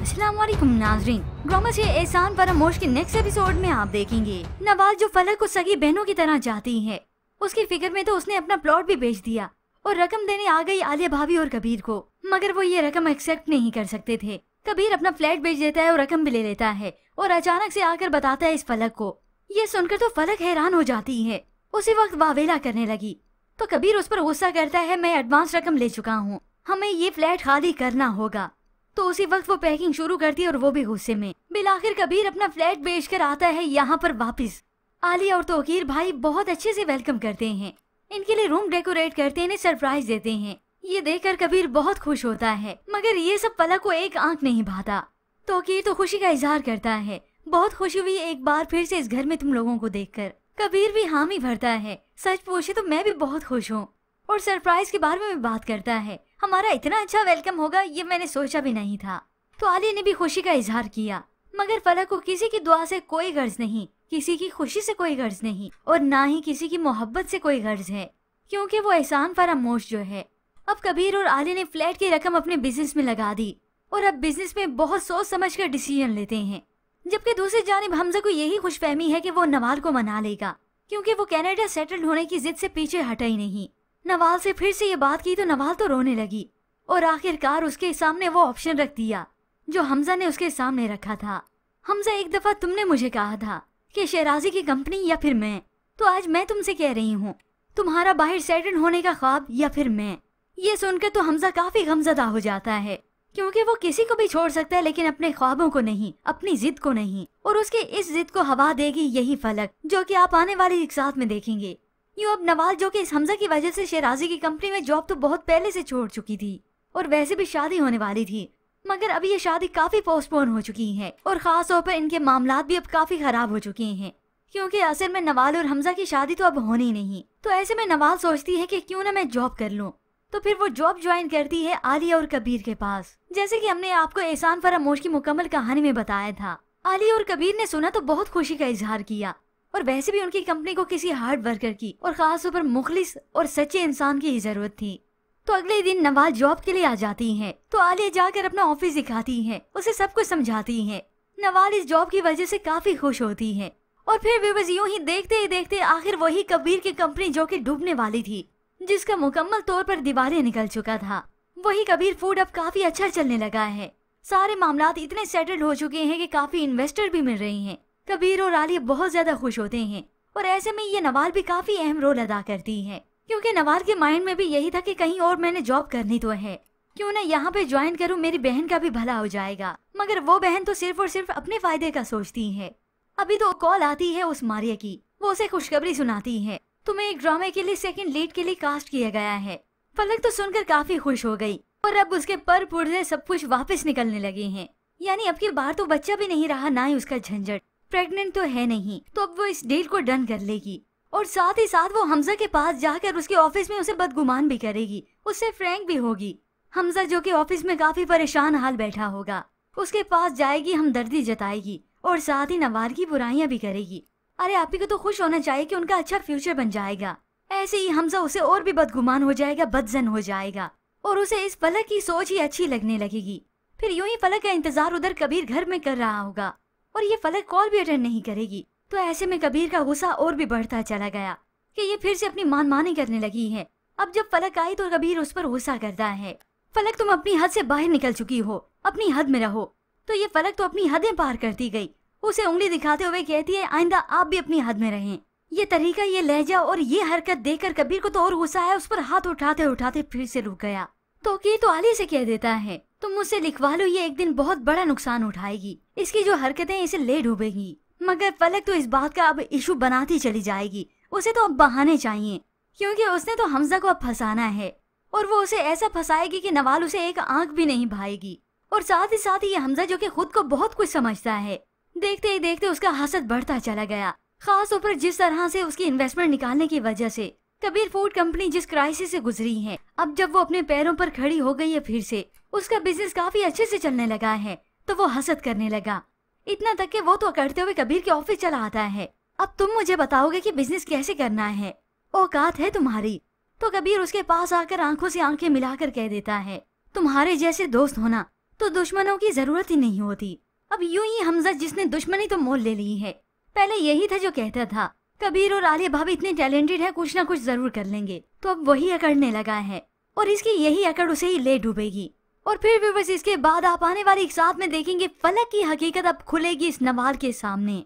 अस्सलाम वालेकुम नाज़रीन, ड्रामा से एहसान फरामोश के नेक्स्ट एपिसोड में आप देखेंगे नवाज जो फलक को सगी बहनों की तरह चाहती है, उसकी फिक्र में तो उसने अपना प्लॉट भी बेच दिया और रकम देने आ गई आलिया भाभी और कबीर को, मगर वो ये रकम एक्सेप्ट नहीं कर सकते थे। कबीर अपना फ्लैट बेच देता है और रकम भी ले लेता है और अचानक से आकर बताता है इस फलक को। ये सुनकर तो फलक हैरान हो जाती है। उसी वक्त वावेला करने लगी तो कबीर उस पर गुस्सा करता है, मैं एडवांस रकम ले चुका हूँ, हमें ये फ्लैट खाली करना होगा। तो उसी वक्त वो पैकिंग शुरू करती है और वो भी गुस्से में। बिलाखिर कबीर अपना फ्लैट बेचकर आता है यहाँ पर वापस। आलिया और तौकीर भाई बहुत अच्छे से वेलकम करते हैं, इनके लिए रूम डेकोरेट करते हैं, इन्हें सरप्राइज देते हैं। ये देखकर कबीर बहुत खुश होता है, मगर ये सब फलक को एक आंख नहीं भाता। तौकीर तो खुशी का इजहार करता है, बहुत खुशी हुई एक बार फिर से इस घर में तुम लोगों को देखकर। कबीर भी हामी भरता है, सच पूछे तो मैं भी बहुत खुश हूँ। और सरप्राइज के बारे में बात करता है, हमारा इतना अच्छा वेलकम होगा ये मैंने सोचा भी नहीं था। तो आलिया ने भी खुशी का इजहार किया, मगर फलक को किसी की दुआ से कोई गर्ज नहीं, किसी की खुशी से कोई गर्ज नहीं और ना ही किसी की मोहब्बत से कोई गर्ज है, क्योंकि वो एहसान फरामोश जो है। अब कबीर और आलिया ने फ्लैट की रकम अपने बिजनेस में लगा दी और अब बिजनेस में बहुत सोच समझ कर डिसीजन लेते हैं। जबकि दूसरी जानिब हमजा को यही खुशफहमी है कि वो नवाल को मना लेगा, क्योंकि वो कनाडा सेटल्ड होने की जिद से पीछे हटा ही नहीं। नवाल से फिर से ये बात की तो नवाल तो रोने लगी और आखिरकार उसके सामने वो ऑप्शन रख दिया जो हमजा ने उसके सामने रखा था। हमजा, एक दफा तुमने मुझे कहा था कि शहराजी की कंपनी या फिर मैं, तो आज मैं तुमसे कह रही हूँ, तुम्हारा बाहर सेटल होने का ख्वाब या फिर मैं। ये सुनकर तो हमजा काफी गमजदा हो जाता है, क्योंकि वो किसी को भी छोड़ सकता है लेकिन अपने ख्वाबों को नहीं, अपनी जिद को नहीं। और उसके इस जिद को हवा देगी यही फलक, जो कि आप आने वाली एक साथ में देखेंगे। यूँ अब नवाज, जो कि इस हमजा की वजह से शहराजी की कंपनी में जॉब तो बहुत पहले से छोड़ चुकी थी और वैसे भी शादी होने वाली थी, मगर अभी ये शादी काफी पोस्टपोन हो चुकी है और खास तौर पर इनके मामलात भी अब काफी खराब हो चुके हैं, क्योंकि असल में नवाल और हमजा की शादी तो अब होनी नहीं। तो ऐसे में नवाल सोचती है कि क्यों ना मैं जॉब कर लूं। तो फिर वो जॉब ज्वाइन करती है आलिया और कबीर के पास, जैसे कि हमने आपको एहसान फरामोश की मुकम्मल कहानी में बताया था। आलिया और कबीर ने सुना तो बहुत खुशी का इजहार किया, और वैसे भी उनकी कंपनी को किसी हार्ड वर्कर की और खास तौर पर मुखलिस और सच्चे इंसान की ही जरूरत थी। तो अगले दिन नवाज जॉब के लिए आ जाती है, तो आलिया जाकर अपना ऑफिस दिखाती है, उसे सब कुछ समझाती है। नवाज इस जॉब की वजह से काफी खुश होती है और फिर भी बस यूं ही देखते ही देखते आखिर वही कबीर की कंपनी जो कि डूबने वाली थी, जिसका मुकम्मल तौर पर दिवालिया निकल चुका था, वही कबीर फूड अब काफी अच्छा चलने लगा है। सारे मामलात इतने सेटल्ड हो चुके हैं कि काफी इन्वेस्टर भी मिल रहे हैं। कबीर और आलिया बहुत ज्यादा खुश होते हैं और ऐसे में ये नवाल भी काफी अहम रोल अदा करती है, क्योंकि नवाल के माइंड में भी यही था कि कहीं और मैंने जॉब करनी तो है, क्यों ना यहाँ पे ज्वाइन करूँ, मेरी बहन का भी भला हो जाएगा। मगर वो बहन तो सिर्फ और सिर्फ अपने फायदे का सोचती है। अभी तो कॉल आती है उस मारिया की, वो उसे खुशखबरी सुनाती है, तुम्हें एक ड्रामे के लिए सेकंड लीड के लिए कास्ट किया गया है। फलक तो सुनकर काफी खुश हो गई और अब उसके पर पुर्जे सब कुछ वापस निकलने लगे हैं, यानी अब की बार तो बच्चा भी नहीं रहा, ना ही उसका झंझट, प्रेग्नेंट तो है नहीं, तो अब वो इस डील को डन कर लेगी। और साथ ही साथ वो हमजा के पास जाकर उसके ऑफिस में उसे बदगुमान भी करेगी, उससे फ्रैंक भी होगी। हमजा जो कि ऑफिस में काफी परेशान हाल बैठा होगा, उसके पास जाएगी, हमदर्दी जताएगी और साथ ही नवार की बुराइयां भी करेगी। अरे आप ही को तो खुश होना चाहिए कि उनका अच्छा फ्यूचर बन जाएगा। ऐसे ही हमजा उसे और भी बदगुमान हो जाएगा, बदजन हो जाएगा और उसे इस फलक की सोच ही अच्छी लगने लगेगी। फिर यूं ही फलक का इंतजार उधर कबीर घर में कर रहा होगा और ये फलक कॉल भी अटेंड नहीं करेगी। तो ऐसे में कबीर का गुस्सा और भी बढ़ता चला गया कि ये फिर से अपनी मानमानी करने लगी है। अब जब फलक आई तो कबीर उस पर गुस्सा करता है, फलक तुम अपनी हद से बाहर निकल चुकी हो, अपनी हद में रहो। तो ये फलक तो अपनी हदें पार करती गई, उसे उंगली दिखाते हुए कहती है, आइंदा आप भी अपनी हद में रहें। ये तरीका, ये लहजा और ये हरकत देखकर कबीर को तो और गुस्सा आया, उस पर हाथ उठाते उठाते फिर से रुक गया। तो आलिया से कह देता है, तुम मुझसे लिखवा लो, ये एक दिन बहुत बड़ा नुकसान उठाएगी, इसकी जो हरकतें इसे ले डूबेगी। मगर फलक तो इस बात का अब इशू बनाती चली जाएगी, उसे तो अब बहाने चाहिए, क्योंकि उसने तो हमजा को अब फंसाना है और वो उसे ऐसा फंसाएगी कि नवाल उसे एक आंख भी नहीं भाएगी। और साथ ही ये हमजा जो कि खुद को बहुत कुछ समझता है, देखते ही देखते उसका हसद बढ़ता चला गया, खास तौर पर जिस तरह से उसकी इन्वेस्टमेंट निकालने की वजह से कबीर फूड कंपनी जिस क्राइसिस से गुजरी है। अब जब वो अपने पैरों पर खड़ी हो गई है, फिर से उसका बिजनेस काफी अच्छे से चलने लगा है, तो वो हसद करने लगा, इतना तक कि वो तो करते हुए कबीर के ऑफिस चला आता है। अब तुम मुझे बताओगे कि बिजनेस कैसे करना है, औकात है तुम्हारी। तो कबीर उसके पास आकर आंखों से आंखें मिलाकर कह देता है, तुम्हारे जैसे दोस्त होना तो दुश्मनों की जरूरत ही नहीं होती। अब यूं ही हमजा जिसने दुश्मनी तो मोल ले ली है, पहले यही था जो कहता था कबीर और आलिया भाभी इतने टैलेंटेड है, कुछ ना कुछ जरूर कर लेंगे, तो अब वही अकड़ने लगा है और इसकी यही अकड़ उसे ही ले डूबेगी। और फिर भी बस इसके बाद आप आने वाली एक साथ में देखेंगे फलक की हकीकत अब खुलेगी इस नवाल के सामने।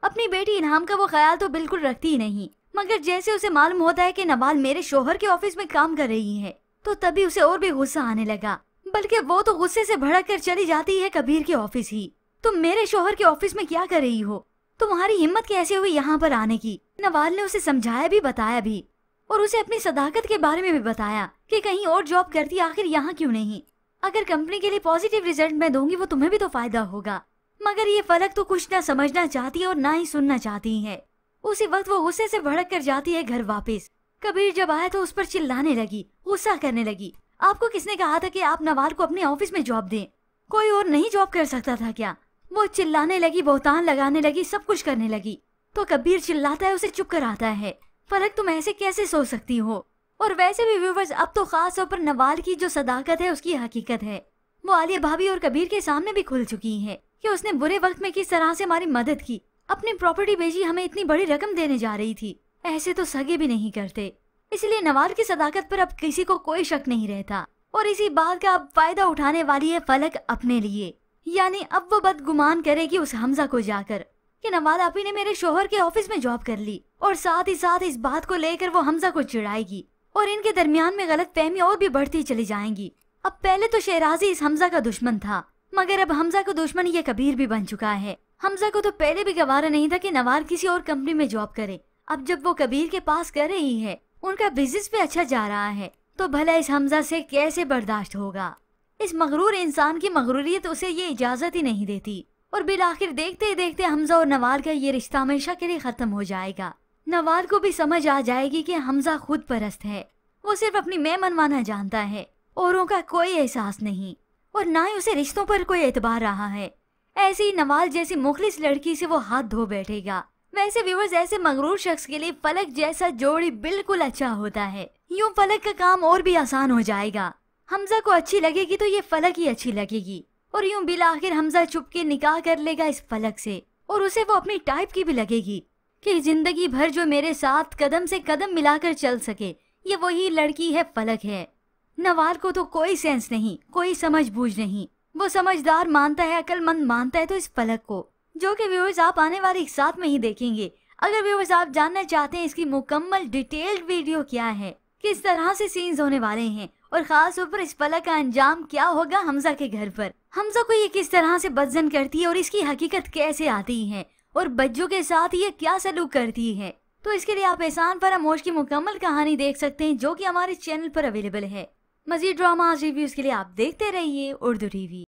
अपनी बेटी इनाम का वो ख्याल तो बिल्कुल रखती ही नहीं, मगर जैसे उसे मालूम होता है कि नवाल मेरे शोहर के ऑफिस में काम कर रही है, तो तभी उसे और भी गुस्सा आने लगा। बल्कि वो तो गुस्से से भड़क कर चली जाती है कबीर के ऑफिस ही। तुम मेरे शोहर के ऑफिस में क्या कर रही हो? तुम्हारी हिम्मत कैसे हुई यहाँ पर आने की? नवाल ने उसे समझाया भी, बताया भी और उसे अपनी सदाकत के बारे में भी बताया कि कहीं और जॉब करती, आखिर यहाँ क्यों नहीं? अगर कंपनी के लिए पॉजिटिव रिजल्ट मैं दूंगी वो तुम्हें भी तो फायदा होगा। मगर ये फलक तो कुछ ना समझना चाहती है और ना ही सुनना चाहती है। उसी वक्त वो गुस्से से भड़क कर जाती है घर वापस। कबीर जब आया तो उस पर चिल्लाने लगी, गुस्सा करने लगी। आपको किसने कहा था कि आप नवाल को अपने ऑफिस में जॉब दें? कोई और नहीं जॉब कर सकता था क्या? वो चिल्लाने लगी, बहुतान लगाने लगी, सब कुछ करने लगी। तो कबीर चिल्लाता है, उसे चुप कराता है। फलक तुम ऐसे कैसे सोच सकती हो? और वैसे भी व्यूवर्स, अब तो खास तौर पर नवाल की जो सदाकत है उसकी हकीकत है वो आलिया भाभी और कबीर के सामने भी खुल चुकी है कि उसने बुरे वक्त में किस तरह से हमारी मदद की। अपनी प्रॉपर्टी बेची, हमें इतनी बड़ी रकम देने जा रही थी। ऐसे तो सगे भी नहीं करते। इसलिए नवाल की सदाकत पर अब किसी को कोई शक नहीं रहता और इसी बात का अब फायदा उठाने वाली है फलक अपने लिए। यानी अब वो बदगुमान करेगी उस हमजा को जाकर कि नवाल आपी ने मेरे शोहर के ऑफिस में जॉब कर ली, और साथ ही साथ इस बात को लेकर वो हमजा को चिढ़ाएगी और इनके दरमियान में गलतफहमी और भी बढ़ती चली जाएंगी। अब पहले तो शहराजी इस हमजा का दुश्मन था, मगर अब हमजा का दुश्मन ये कबीर भी बन चुका है। हमजा को तो पहले भी गवारा नहीं था कि नवाल किसी और कंपनी में जॉब करे। अब जब वो कबीर के पास कर रही है, उनका बिजनेस भी अच्छा जा रहा है, तो भला इस हमजा से कैसे बर्दाश्त होगा? इस मगरूर इंसान की मगरूरियत उसे ये इजाजत ही नहीं देती और बिल आखिर देखते ही देखते हमजा और नवाल का ये रिश्ता हमेशा के लिए खत्म हो जाएगा। नवाल को भी समझ आ जाएगी कि हमजा खुद परस्त है, वो सिर्फ अपनी मैं मनमाना जानता है, औरों का कोई एहसास नहीं और ना ही उसे रिश्तों पर कोई एतबार रहा है। ऐसी नवाल जैसी मुखलिस लड़की से वो हाथ धो बैठेगा। वैसे व्यूअर्स, ऐसे मगरूर शख्स के लिए फलक जैसा जोड़ी बिल्कुल अच्छा होता है। यूं फलक का काम और भी आसान हो जाएगा। हमजा को अच्छी लगेगी तो ये फलक ही अच्छी लगेगी और यूं बिल आखिर हमजा चुपके निकाह कर लेगा इस फलक से और उसे वो अपनी टाइप की भी लगेगी कि जिंदगी भर जो मेरे साथ कदम से कदम मिलाकर चल सके, ये वही लड़की है, फलक है। नवाल को तो कोई सेंस नहीं, कोई समझ बूझ नहीं। वो समझदार मानता है, अक्लमंद मानता है तो इस फलक को, जो कि व्यूअर्स आप आने वाले एक साथ में ही देखेंगे। अगर व्यूअर्स आप जानना चाहते हैं इसकी मुकम्मल डिटेल्ड वीडियो क्या है, किस तरह से सीन्स होने वाले हैं और खास तौर पर इस फलक का अंजाम क्या होगा हमजा के घर पर, हमजा को ये किस तरह से बदजन करती है और इसकी हकीकत कैसे आती है और बच्चों के साथ ये क्या सलूक करती है, तो इसके लिए आप एहसान फरामोश की मुकम्मल कहानी देख सकते हैं जो कि हमारे चैनल पर अवेलेबल है। मजीद ड्रामा रिव्यूज के लिए आप देखते रहिए उर्दू टीवी।